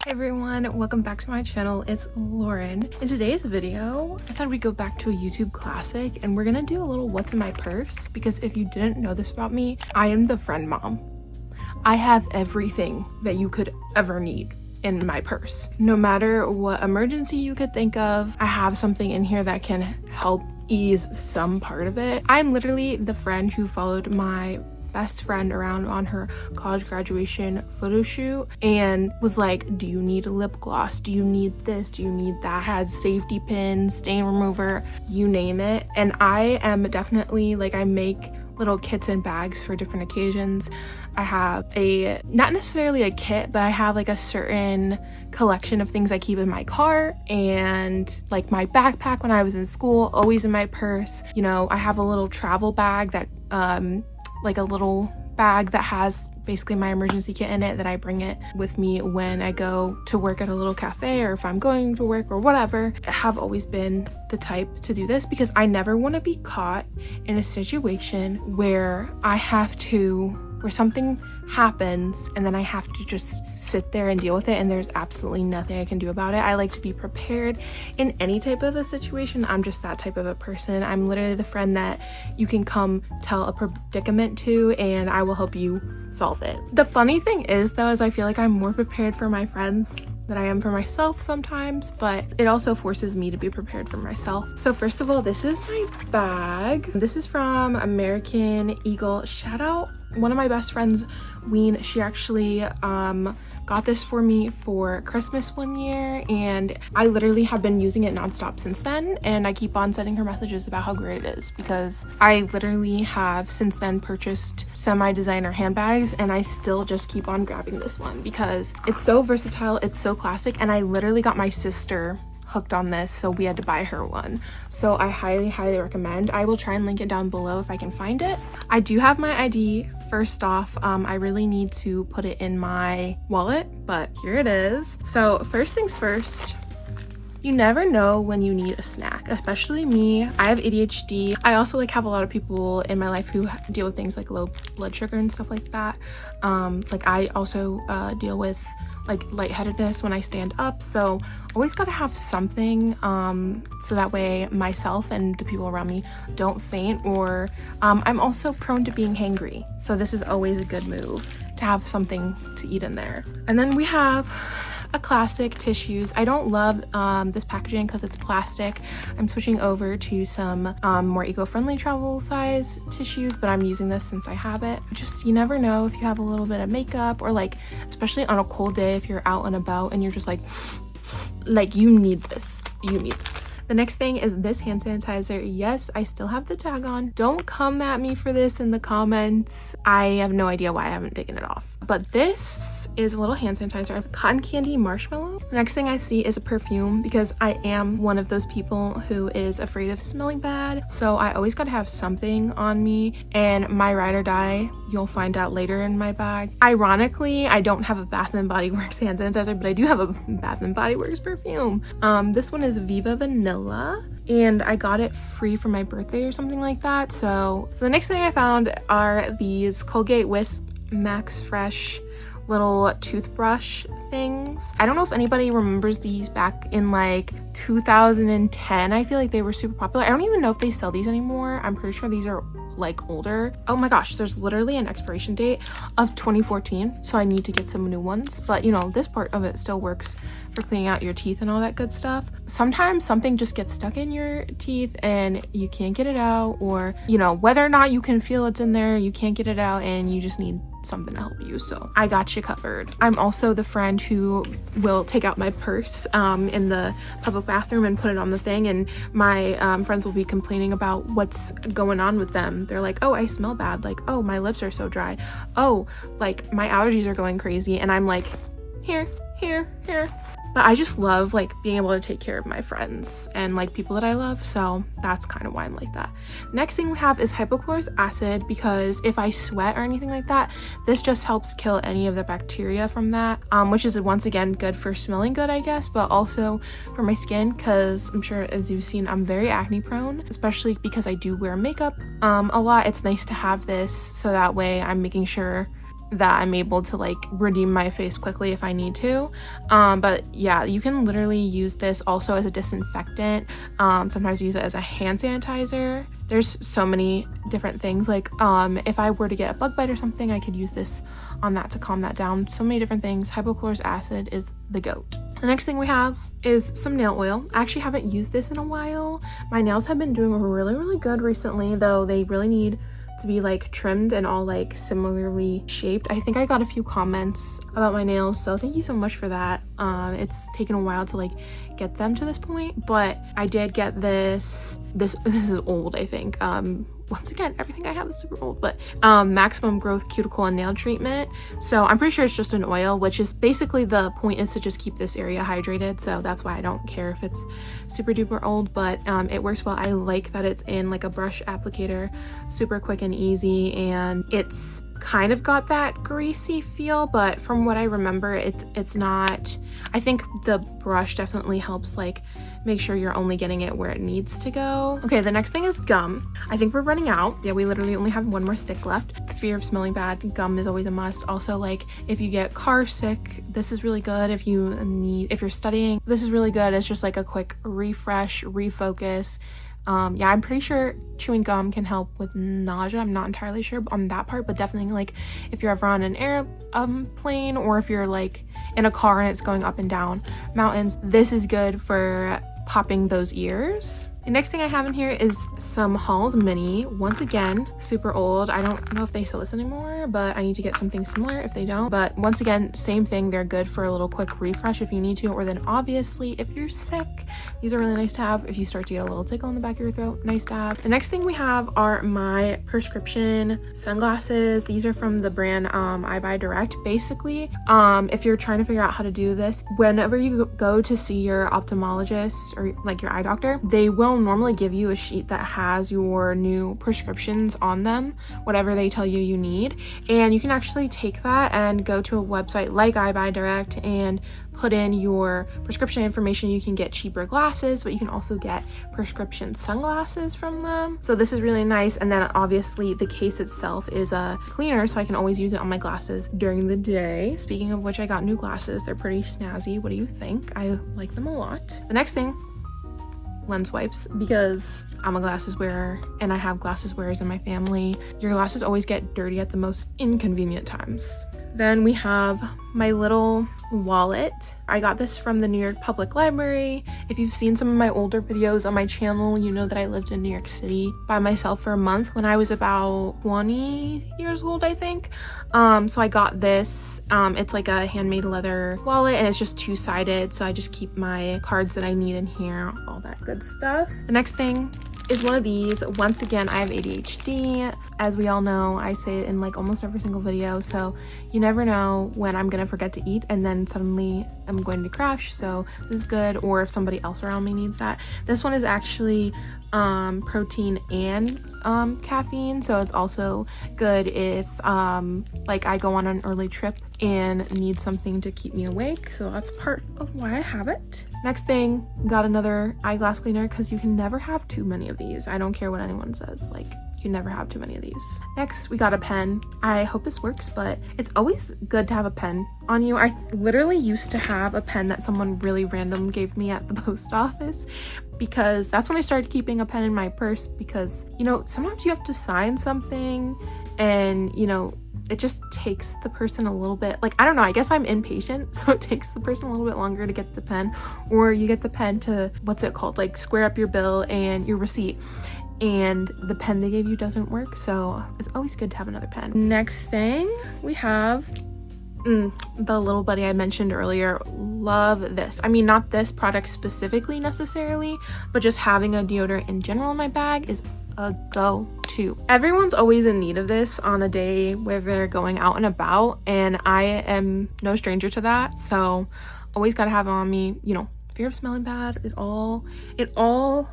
Hey everyone, welcome back to my channel. It's Lauren. In today's video, I thought we'd go back to a YouTube classic and we're gonna do a little what's in my purse, because if you didn't know this about me, I am the friend mom. I have everything that you could ever need in my purse. No matter what emergency you could think of, I have something in here that can help ease some part of it. I'm literally the friend who followed my best friend around on her college graduation photo shoot and was like, do you need a lip gloss? Do you need this? Do you need that? Had safety pins, stain remover, you name it. And I am definitely like, I make little kits and bags for different occasions. I have a, not necessarily a kit, but I have like a certain collection of things I keep in my car, and like my backpack when I was in school, always in my purse. You know, I have a little travel bag that like a little bag that has basically my emergency kit in it, that I bring it with me when I go to work at a little cafe, or if I'm going to work or whatever. I have always been the type to do this because I never want to be caught in a situation where where something happens and then I have to just sit there and deal with it and there's absolutely nothing I can do about it. I like to be prepared in any type of a situation. I'm just that type of a person. I'm literally the friend that you can come tell a predicament to and I will help you solve it. The funny thing is though, is I feel like I'm more prepared for my friends than I am for myself sometimes, but it also forces me to be prepared for myself. So first of all, this is my bag. This is from American Eagle. Shout out one of my best friends, Ween. She actually got this for me for Christmas one year and I literally have been using it nonstop since then, and I keep on sending her messages about how great it is because I literally have since then purchased semi-designer handbags and I still just keep on grabbing this one because it's so versatile, it's so classic, and I literally got my sister hooked on this, so we had to buy her one. So I highly recommend. I will try and link it down below if I can find it. I do have my ID. First off, I really need to put it in my wallet, but here it is. So first things first, you never know when you need a snack, especially me. I have ADHD. I also like have a lot of people in my life who deal with things like low blood sugar and stuff like that. Like I also deal with like lightheadedness when I stand up, so always gotta have something so that way myself and the people around me don't faint, or I'm also prone to being hangry, so this is always a good move to have something to eat in there. And then we have a classic tissues. I don't love this packaging because it's plastic. I'm switching over to some more eco-friendly travel size tissues, but I'm using this since I have it. Just, you never know if you have a little bit of makeup, or like especially on a cold day if you're out and about and you're just like you need this. The next thing is this hand sanitizer. Yes, I still have the tag on. Don't come at me for this in the comments. I have no idea why I haven't taken it off. But this is a little hand sanitizer. I have cotton candy marshmallow. The next thing I see is a perfume because I am one of those people who is afraid of smelling bad. So I always gotta have something on me, and my ride or die, you'll find out later in my bag. Ironically, I don't have a Bath & Body Works hand sanitizer, but I do have a Bath & Body Works perfume. This one is Viva Vanilla, and I got it free for my birthday or something like that. So the next thing I found are these Colgate Wisp Max Fresh little toothbrush things. I don't know if anybody remembers these back in like 2010. I feel like they were super popular. I don't even know if they sell these anymore. I'm pretty sure these are like older. Oh my gosh, there's literally an expiration date of 2014, so I need to get some new ones, but you know, this part of it still works for cleaning out your teeth and all that good stuff. Sometimes something just gets stuck in your teeth and you can't get it out, or you know, whether or not you can feel it's in there, you can't get it out and you just need something to help you, so I got you covered. I'm also the friend who will take out my purse in the public bathroom and put it on the thing, and my friends will be complaining about what's going on with them. They're like, oh, I smell bad, like, oh, my lips are so dry, oh, like my allergies are going crazy, and I'm like, here. But I just love like being able to take care of my friends and like people that I love, so that's kind of why I'm like that. Next thing we have is hypochlorous acid, because if I sweat or anything like that, this just helps kill any of the bacteria from that, which is once again good for smelling good, I guess, but also for my skin, because I'm sure as you've seen I'm very acne prone, especially because I do wear makeup a lot. It's nice to have this so that way I'm making sure that I'm able to like redeem my face quickly if I need to. But yeah, you can literally use this also as a disinfectant. Sometimes use it as a hand sanitizer. There's so many different things. Like if I were to get a bug bite or something, I could use this on that to calm that down. So many different things. Hypochlorous acid is the goat. The next thing we have is some nail oil. I actually haven't used this in a while. My nails have been doing really good recently, though they really need to be like trimmed and all like similarly shaped. I think I got a few comments about my nails, so thank you so much for that. It's taken a while to like get them to this point, but I did get this is old, I think. Once again, everything I have is super old, but maximum growth cuticle and nail treatment. So I'm pretty sure it's just an oil, which is basically the point is to just keep this area hydrated. So that's why I don't care if it's super duper old, but it works well. I like that it's in like a brush applicator, super quick and easy, and it's kind of got that greasy feel, but from what I remember, it's not. I think the brush definitely helps like make sure you're only getting it where it needs to go. Okay, the next thing is gum. I think we're running out. Yeah, we literally only have one more stick left. The fear of smelling bad, gum is always a must. Also, like if you get car sick, this is really good. If you're studying, this is really good. It's just like a quick refresh, refocus. Yeah, I'm pretty sure chewing gum can help with nausea. I'm not entirely sure on that part, but definitely like if you're ever on an airplane or if you're like in a car and it's going up and down mountains, this is good for popping those ears. The next thing I have in here is some Halls Mini. Once again, super old. I don't know if they sell this anymore, but I need to get something similar if they don't. But once again, same thing. They're good for a little quick refresh if you need to, or then obviously if you're sick, these are really nice to have. If you start to get a little tickle in the back of your throat, nice to have. The next thing we have are my prescription sunglasses. These are from the brand I Buy Direct. Basically, if you're trying to figure out how to do this, whenever you go to see your ophthalmologist or like your eye doctor, they will normally give you a sheet that has your new prescriptions on them, whatever they tell you you need, and you can actually take that and go to a website like I Buy Direct and put in your prescription information. You can get cheaper glasses, but you can also get prescription sunglasses from them. So this is really nice. And then obviously the case itself is a cleaner, so I can always use it on my glasses during the day. Speaking of which, I got new glasses. They're pretty snazzy. What do you think? I like them a lot. The next thing, lens wipes, because I'm a glasses wearer and I have glasses wearers in my family. Your glasses always get dirty at the most inconvenient times. Then we have my little wallet. I got this from the New York Public Library. If you've seen some of my older videos on my channel, you know that I lived in New York City by myself for a month when I was about 20 years old, I think. So I got this. It's like a handmade leather wallet and it's just two-sided, so I just keep my cards that I need in here, all that good stuff. The next thing is one of these. Once again, I have ADHD. As we all know, I say it in like almost every single video, so you never know when I'm gonna forget to eat and then suddenly I'm going to crash. So this is good, or if somebody else around me needs that. This one is actually protein and caffeine, so it's also good if like I go on an early trip and need something to keep me awake, so that's part of why I have it. Next thing, got another eyeglass cleaner, because you can never have too many of these. I don't care what anyone says, like you can never have too many of these. Next, we got a pen. I hope this works, but it's always good to have a pen on you. I literally used to have a pen that someone really random gave me at the post office, because that's when I started keeping a pen in my purse, because you know, sometimes you have to sign something and you know, it just takes the person a little bit, like, I don't know, I guess I'm impatient, so it takes the person a little bit longer to get the pen, or you get the pen to, what's it called, like square up your bill and your receipt, and the pen they gave you doesn't work, so it's always good to have another pen. Next thing we have the little buddy I mentioned earlier. Love this. I mean, not this product specifically necessarily, but just having a deodorant in general in my bag is a go-to. Everyone's always in need of this on a day where they're going out and about, and I am no stranger to that, so always gotta have it on me. You know, fear of smelling bad, it all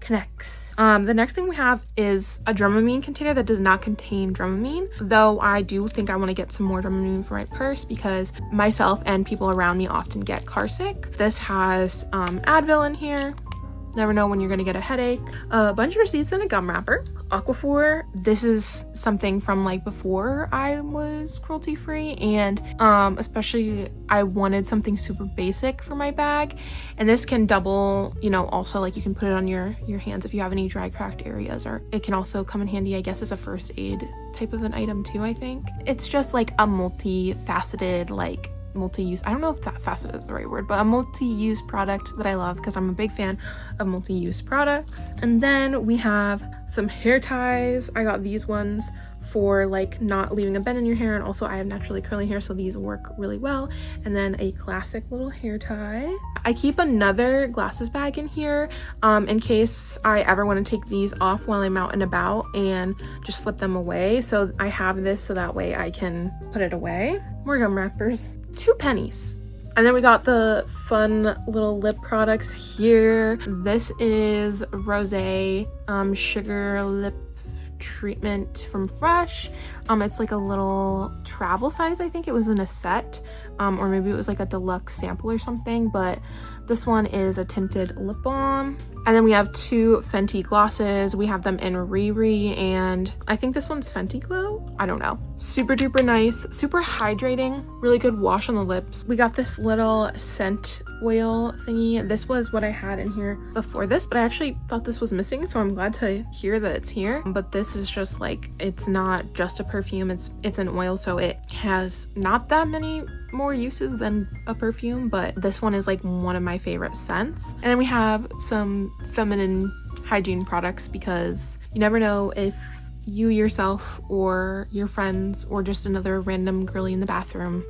connects. The next thing we have is a Dramamine container that does not contain Dramamine, though I do think I want to get some more Dramamine for my purse, because myself and people around me often get car sick. This has Advil in here, Never know when you're gonna get a headache. A bunch of receipts and a gum wrapper. Aquaphor. This is something from like before I was cruelty free, and especially I wanted something super basic for my bag, and this can double, you know, also like you can put it on your hands if you have any dry cracked areas, or it can also come in handy, I guess, as a first aid type of an item too. I think it's just like a multifaceted, like multi-use, I don't know if that faceted is the right word, but a multi-use product that I love because I'm a big fan of multi-use products. And then we have some hair ties. I got these ones for like not leaving a bend in your hair, and also I have naturally curly hair, so these work really well. And then a classic little hair tie. I keep another glasses bag in here in case I ever want to take these off while I'm out and about and just slip them away. So I have this so that way I can put it away. More gum wrappers. 2 pennies. And then we got the fun little lip products here. This is Rosé sugar lip treatment from Fresh. It's like a little travel size. I think it was in a set, or maybe it was like a deluxe sample or something, but this one is a tinted lip balm. And then we have 2 Fenty glosses. We have them in Riri, and I think this one's Fenty Glow. I don't know. Super duper nice, super hydrating, really good wash on the lips. We got this little scent oil thingy. This was what I had in here before this, but I actually thought this was missing, so I'm glad to hear that it's here. But this is just like, it's not just a perfume, it's an oil, so it has not that many more uses than a perfume, but this one is like one of my favorite scents. And then we have some feminine hygiene products because you never know if you yourself or your friends or just another random girly in the bathroom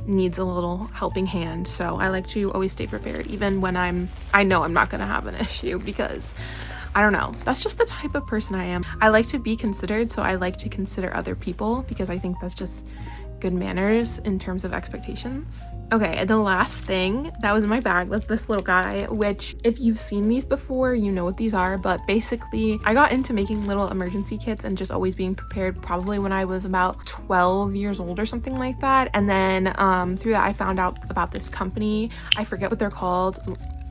needs a little helping hand. So I like to always stay prepared, even when I know I'm not gonna have an issue, because I don't know, that's just the type of person I am. I like to be considered, so I like to consider other people because I think that's just good manners in terms of expectations. Okay, and the last thing that was in my bag was this little guy, which if you've seen these before, you know what these are, but basically I got into making little emergency kits and just always being prepared probably when I was about 12 years old or something like that. And then through that I found out about this company. I forget what they're called.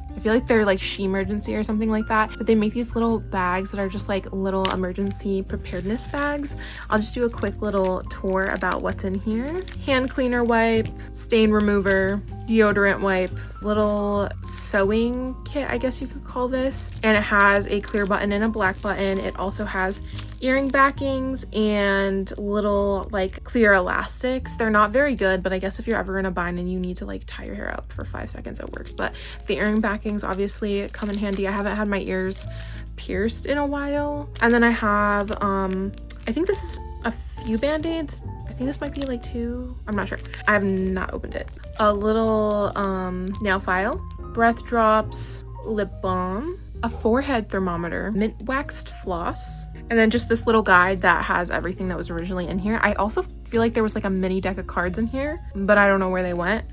I feel like they're like She Emergency or something like that, but they make these little bags that are just like little emergency preparedness bags. I'll just do a quick little tour about what's in here. Hand cleaner wipe, stain remover, deodorant wipe, little sewing kit, I guess you could call this. And it has a clear button and a black button. It also has earring backings and little like clear elastics. They're not very good, but I guess if you're ever in a bind and you need to like tie your hair up for 5 seconds, it works. But the earring backings obviously come in handy. I haven't had my ears pierced in a while. And then I have I think this is a few band-aids. I think this might be like 2, I'm not sure. I have not opened it. A little nail file, breath drops, lip balm, a forehead thermometer, mint waxed floss, and then just this little guide that has everything that was originally in here. I also feel like there was like a mini deck of cards in here, but I don't know where they went.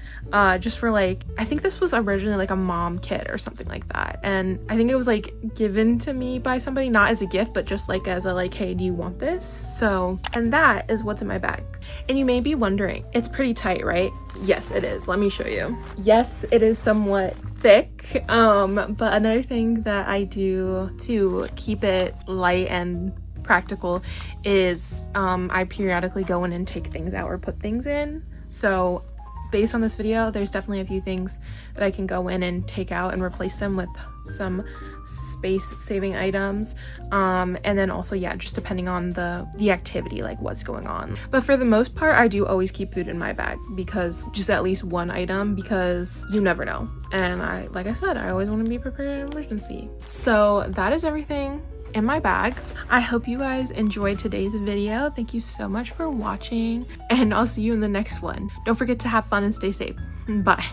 Just for like, I think this was originally like a mom kit or something like that. And I think it was like given to me by somebody, not as a gift, but just like as a like, hey, do you want this? So, and that is what's in my bag. And you may be wondering, it's pretty tight, right? Yes, it is. Let me show you. Yes, it is somewhat thick, but another thing that I do to keep it light and practical is I periodically go in and take things out or put things in. So based on this video, there's definitely a few things that I can go in and take out and replace them with some space saving items, and then also, yeah, just depending on the activity, like what's going on. But for the most part, I do always keep food in my bag, because just at least one item, because you never know. And like I said, I always want to be prepared in an emergency. So that is everything in my bag. I hope you guys enjoyed today's video. Thank you so much for watching, and I'll see you in the next one. Don't forget to have fun and stay safe. Bye.